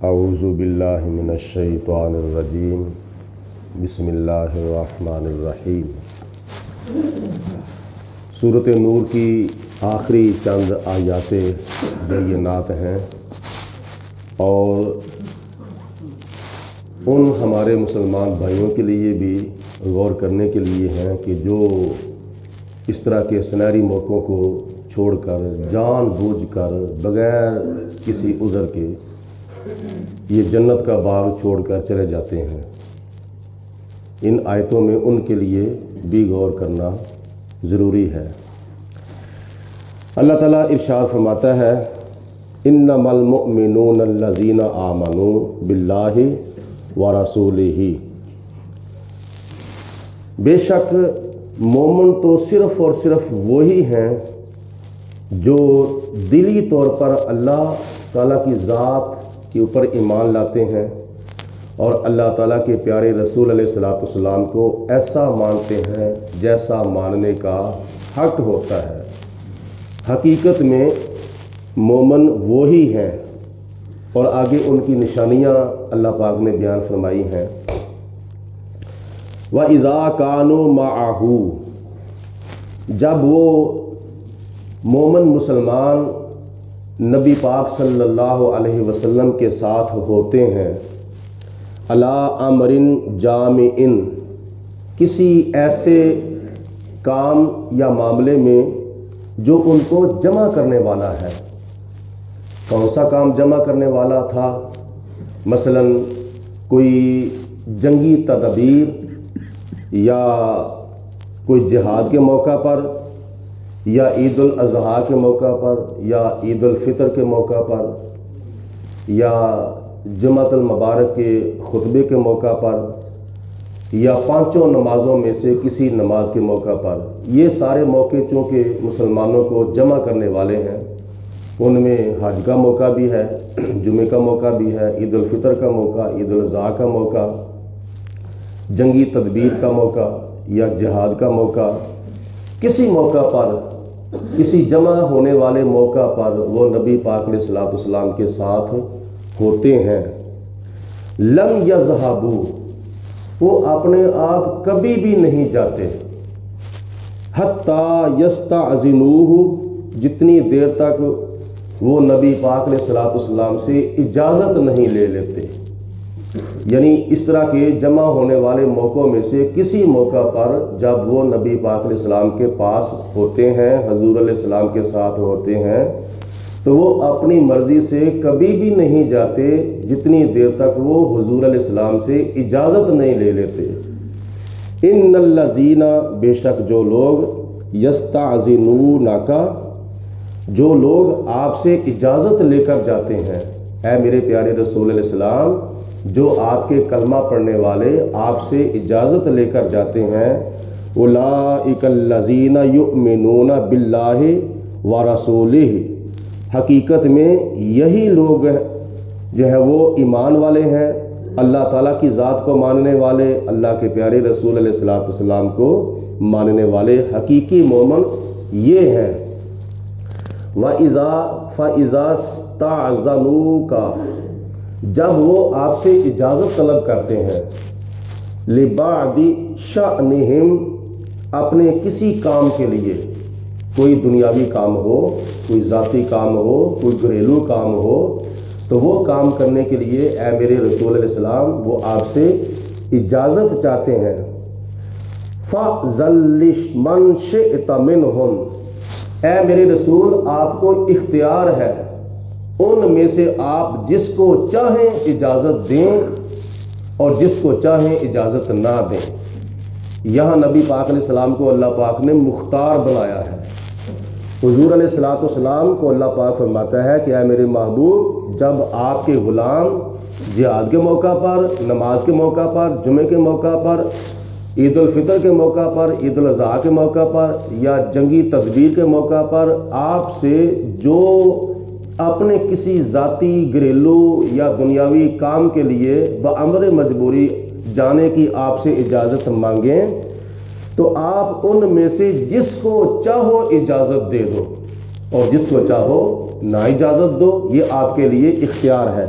اعوذ باللہ من الشیطان الرجیم بسم اللہ الرحمن الرحیم۔ سورۃ نور کی آخری چند آیات بینات ہیں اور ان ہمارے مسلمان بھائیوں کے لیے بھی غور کرنے کے لیے ہیں کہ جو اس طرح کے سنہری موقعوں کو چھوڑ کر جان بوجھ کر بغیر کسی عذر کے یہ جنت کا باغ چھوڑ کر چلے جاتے ہیں، ان آیتوں میں ان کے لیے بھی غور کرنا ضروری ہے۔ اللہ تعالیٰ ارشاد فرماتا ہے انما المؤمنون الذین آمنوا باللہ ورسولہ، بے شک مومن تو صرف اور صرف وہی ہیں جو دلی طور پر اللہ تعالیٰ کی ذات کے اوپر ایمان لاتے ہیں اور اللہ تعالیٰ کے پیارے رسول علیہ الصلوۃ والسلام کو ایسا مانتے ہیں جیسا ماننے کا حق ہوتا ہے۔ حقیقت میں مومن وہی ہیں اور آگے ان کی نشانیاں اللہ پاک نے بیان فرمائی ہیں۔ وَإِذَا كَانُوا مَعَهُ، جب وہ مومن مسلمان نبی پاک صلی اللہ علیہ وسلم کے ساتھ ہوتے ہیں، عَلَىٰ أَمْرٍ جَامِعٍ، کسی ایسے کام یا معاملے میں جو ان کو جمع کرنے والا ہے۔ کون سا کام جمع کرنے والا تھا؟ مثلا کوئی جنگی تدابیر یا کوئی جہاد کے موقع پر یا عید الاضحیٰ کے موقع پر یا عید الفطر کے موقع پر یا جمعۃ المبارک کے خطبے کے موقع پر یا پانچوں نمازوں میں سے کسی نماز کے موقع پر، یہ سارے موقع چونکہ مسلمانوں کو جمع کرنے والے ہیں، ان میں حج کا موقع بھی ہے، جمعے کا موقع بھی ہے، عید الفطر کا موقع، عید الاضحیٰ کا موقع، جنگی تدبیر کا موقع یا جہاد کا موقع، کسی موقع پر کسی جمع ہونے والے موقع پر وہ نبی پاک علیہ الصلوۃ والسلام کے ساتھ ہوتے ہیں۔ لم یذہبوا، وہ اپنے آپ کبھی بھی نہیں جاتے، حتی یستأذنوہ، جتنی دیر تک وہ نبی پاک علیہ الصلوۃ والسلام سے اجازت نہیں لے لیتے۔ یعنی اس طرح کے جمع ہونے والے موقعوں میں سے کسی موقع پر جب وہ نبی پاک علیہ السلام کے پاس ہوتے ہیں، حضور علیہ السلام کے ساتھ ہوتے ہیں، تو وہ اپنی مرضی سے کبھی بھی نہیں جاتے جتنی دیر تک وہ حضور علیہ السلام سے اجازت نہیں لے لیتے۔ ان الذین، بے شک جو لوگ، یستأذنونک، جو لوگ آپ سے اجازت لے کر جاتے ہیں، اے میرے پیارے رسول علیہ السلام، جو آپ کے کلمہ پڑھنے والے آپ سے اجازت لے کر جاتے ہیں، اولئک الذین یؤمنون باللہ ورسولہ، حقیقت میں یہی لوگ جو ہے وہ ایمان والے ہیں، اللہ تعالیٰ کی ذات کو ماننے والے، اللہ کے پیارے رسول علیہ الصلوۃ والسلام کو ماننے والے حقیقی مومن یہ ہیں۔ فَإِذَا اسْتَأْذَنُوكَ، جب وہ آپ سے اجازت طلب کرتے ہیں، لِبَعْضِ شَأْنِهِمْ، اپنے کسی کام کے لیے، کوئی دنیاوی کام ہو، کوئی ذاتی کام ہو، کوئی گھریلو کام ہو، تو وہ کام کرنے کے لیے اے میرے رسول علیہ السلام وہ آپ سے اجازت چاہتے ہیں۔ فَأْذَن لِمَن شِئْتَ مِنْهُمْ، اے میرے رسول آپ کو اختیار ہے ان میں سے آپ جس کو چاہیں اجازت دیں اور جس کو چاہیں اجازت نہ دیں۔ یہاں نبی پاک علیہ السلام کو اللہ پاک نے مختار بنایا ہے۔ حضور علیہ الصلوۃ والسلام کو اللہ پاک فرماتا ہے کہ اے میرے محبوب، جب آپ کے غلام جہاد کے موقع پر، نماز کے موقع پر، جمعے کے موقع پر، عید الفطر کے موقع پر، عید الاضحیٰ کے موقع پر یا جنگی تدبیر کے موقع پر آپ سے جو اپنے کسی ذاتی گھریلو یا دنیاوی کام کے لیے بامر مجبوری جانے کی آپ سے اجازت مانگیں، تو آپ ان میں سے جس کو چاہو اجازت دے دو اور جس کو چاہو نا اجازت دو، یہ آپ کے لیے اختیار ہے۔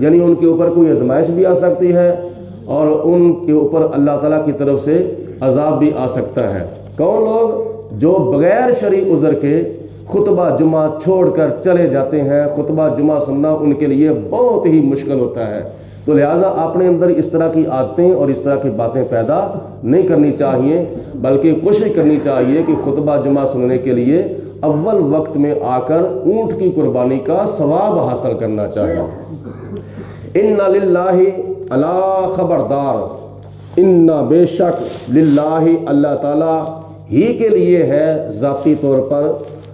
یعنی ان کے اوپر کوئی آزمائش بھی آ سکتی ہے اور ان کے اوپر اللہ تعالیٰ کی طرف سے عذاب بھی آ سکتا ہے۔ کون لوگ؟ جو بغیر شرعی عذر کے خطبہ جمعہ چھوڑ کر چلے جاتے ہیں۔ خطبہ جمعہ سننا ان کے لیے بہت ہی مشکل ہوتا ہے، تو لہٰذا اپنے اندر اس طرح کی عادتیں اور اس طرح کی باتیں پیدا نہیں کرنی چاہیے، بلکہ کوشش کرنی چاہیے کہ خطبہ جمعہ سننے کے لیے اول وقت میں آ کر اونٹ کی قربانی کا ثواب حاصل کرنا چاہیے۔ ان للہ، اللہ خبردار، ان بے شک للہ اللہ تعالیٰ ہی کے لیے ہے ذاتی طور پر،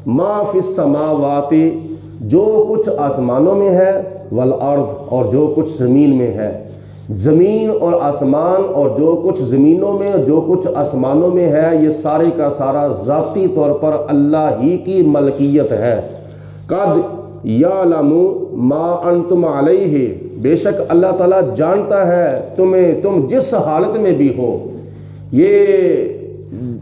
ما فی السماوات جو کچھ آسمانوں میں ہے، والارض اور جو کچھ زمین میں ہے۔ زمین اور آسمان اور جو کچھ زمینوں میں جو کچھ آسمانوں میں ہے، یہ سارے کا سارا ذاتی طور پر اللہ ہی کی ملکیت ہے۔ قد یعلم ما انتم علیہ، بے شک اللہ تعالیٰ جانتا ہے تم جس حالت میں بھی ہو۔ یہ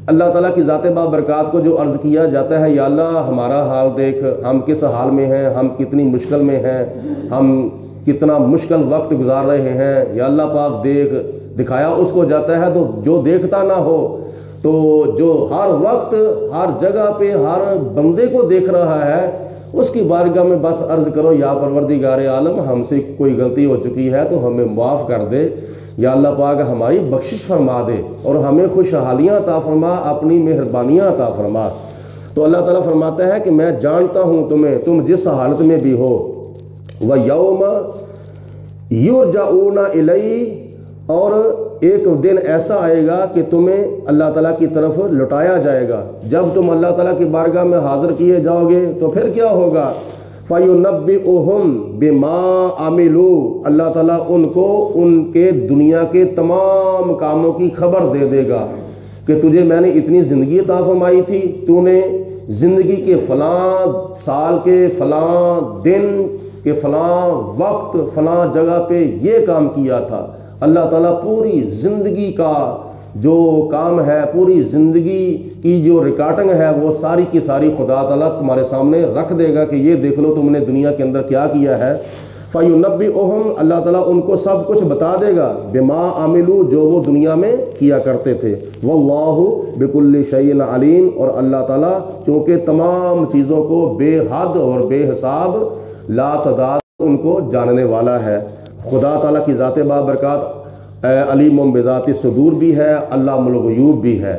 اللہ تعالیٰ کی ذات بابرکات کو جو عرض کیا جاتا ہے، یا اللہ ہمارا حال دیکھ، ہم کس حال میں ہیں، ہم کتنی مشکل میں ہیں، ہم کتنا مشکل وقت گزار رہے ہیں، یا اللہ پاک دیکھ، دکھایا اس کو جاتا ہے تو جو دیکھتا نہ ہو، تو جو ہر وقت ہر جگہ پہ ہر بندے کو دیکھ رہا ہے، اس کی بارگاہ میں بس عرض کرو، یا پروردگار عالم ہم سے کوئی غلطی ہو چکی ہے تو ہمیں معاف کر دے، یا اللہ پاک ہماری بخشش فرما دے اور ہمیں خوشحالیاں عطا فرما، اپنی مہربانیاں عطا فرما۔ تو اللہ تعالیٰ فرماتا ہے کہ میں جانتا ہوں تم جس حالت میں بھی ہو۔ وَيَوْمَ يُرْجَعُونَ إِلَيْهِ، اور ایک دن ایسا آئے گا کہ تمہیں اللہ تعالیٰ کی طرف لٹایا جائے گا۔ جب تم اللہ تعالیٰ کی بارگاہ میں حاضر کیے جاؤ گے تو پھر کیا ہوگا؟ فَيُنَبِّئُهُمْ بِمَا عَمِلُوا، اللہ تعالیٰ ان کو ان کے دنیا کے تمام کاموں کی خبر دے دے گا کہ تجھے میں نے اتنی زندگی عطا فرمائی تھی، تو نے زندگی کے فلاں سال کے فلاں دن کے فلاں وقت فلاں جگہ پہ یہ کام کیا تھا۔ اللہ تعالیٰ پوری زندگی کا جو کام ہے، پوری زندگی کی جو ریکارڈنگ ہے، وہ ساری کی ساری خدا تعالیٰ تمہارے سامنے رکھ دے گا کہ یہ دیکھ لو تم نے دنیا کے اندر کیا کیا ہے۔ فَيُنَبِّئُهُمْ، اللہ تعالیٰ ان کو سب کچھ بتا دے گا، بِمَا عَمِلُوا، جو وہ دنیا میں کیا کرتے تھے۔ وَاللَّهُ بِكُلِّ شَيْءٍ عَلِيمٌ، اور اللہ تعالیٰ چونکہ تمام چیزوں کو بے حد اور بے حساب لا تعداد ان کو جاننے والا ہے۔ خدا تعالیٰ کی ذات بابرکات علیم بذات الصدور بھی ہے، علام الغیوب بھی ہے۔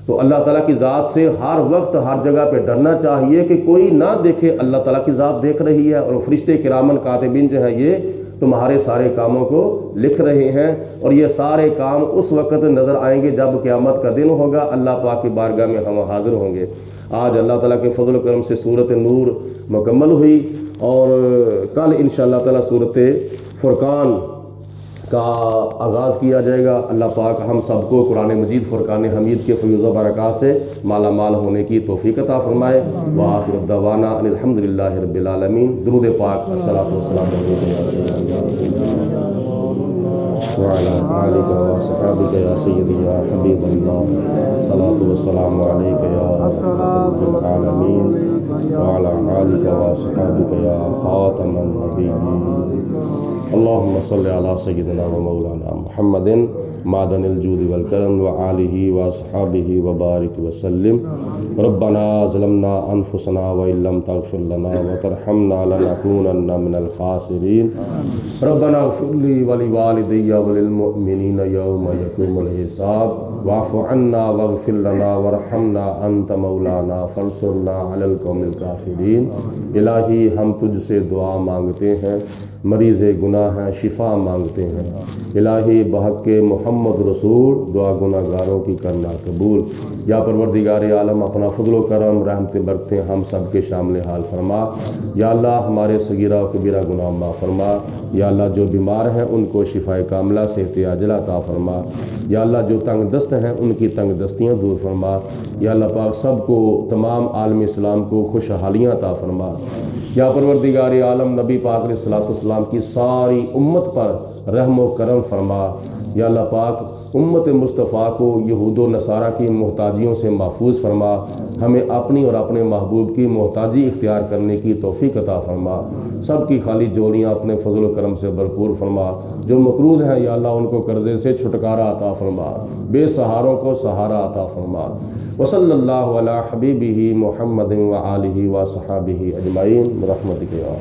تو اللہ تعالیٰ کی ذات سے ہر وقت ہر جگہ پہ ڈرنا چاہیے کہ کوئی نہ دیکھے، اللہ تعالیٰ کی ذات دیکھ رہی ہے، اور فرشتے کرامن کاتبین جو ہیں یہ تمہارے سارے کاموں کو لکھ رہے ہیں، اور یہ سارے کام اس وقت نظر آئیں گے جب قیامت کا دن ہوگا، اللہ پاک کی بارگاہ میں ہم حاضر ہوں گے۔ آج اللہ تعالیٰ کے فضل و کرم سے سورۃ نور مکمل ہوئی، اور کل انشاءاللہ تعالیٰ سورۃ فرقان کا آغاز کیا جائے گا۔ اللہ پاک ہم سب کو قرآن مجید فرقان حمید کے فیوز و برکات سے مالا مال ہونے کی توفیق عطا فرمائے۔ وآخر الدعوانا ان الحمدللہ رب العالمین۔ درود پاک، الصلاۃ والسلام وعلی آلک وصحبک یا سیدی یا حبیب اللہ، الصلاۃ والسلام علیک یا رب العالمین وعلی آلک وصحبک یا خاتم النبیین۔ اللہم صلی علی سیدنا و مولانا محمد معدن الجود والکرم وآلہ واصحابہ وبارک وسلم۔ ربنا ظلمنا انفسنا وإن لم تغفر لنا وترحمنا لنکونن من الخاسرین۔ ربنا اغفر لی ولوالدی وللمؤمنین یوم یقوم الحساب، واعف عنا واغفر لنا وارحمنا انت مولانا فانصرنا علی القوم الکافرین۔ الہی ہم تجھ سے دعا مانگتے ہیں، مریض گناہ ہیں شفا مانگتے ہیں، الہی بحق محمد رسول دعا گناہ گاروں کی کرنا قبول۔ یا پروردگار عالم اپنا فضل و کرم رحمت برکتیں ہم سب کے شامل حال فرما۔ یا اللہ ہمارے صغیرہ و کبیرہ گناہ معاف فرما۔ یا اللہ جو بیمار ہیں ان کو شفا کاملہ صحت عاجلہ عطا فرما۔ یا اللہ جو تنگ دست ہیں ان کی تنگ دستیاں دور فرما۔ یا اللہ پاک سب کو تمام عالم اسلام کو خوشحالیاں عطا فرما۔ یا پروردگار عالم نبی پاک علیہ الصلوۃ والسلام کی ساری امت پر رحم و کرم فرما۔ یا اللہ پاک امت مصطفیٰ کو یہود و نصارہ کی محتاجیوں سے محفوظ فرما، ہمیں اپنی اور اپنے محبوب کی محتاجی اختیار کرنے کی توفیق عطا فرما، سب کی خالی جوڑیاں اپنے فضل و کرم سے بھرپور فرما، جو مقروض ہیں یا اللہ ان کو قرضے سے چھٹکارا عطا فرما، بے سہاروں کو سہارا عطا فرما۔ وصلی اللہ علی حبیبہ محمد وآلہ وصحبہ اجمعین برحمتک یا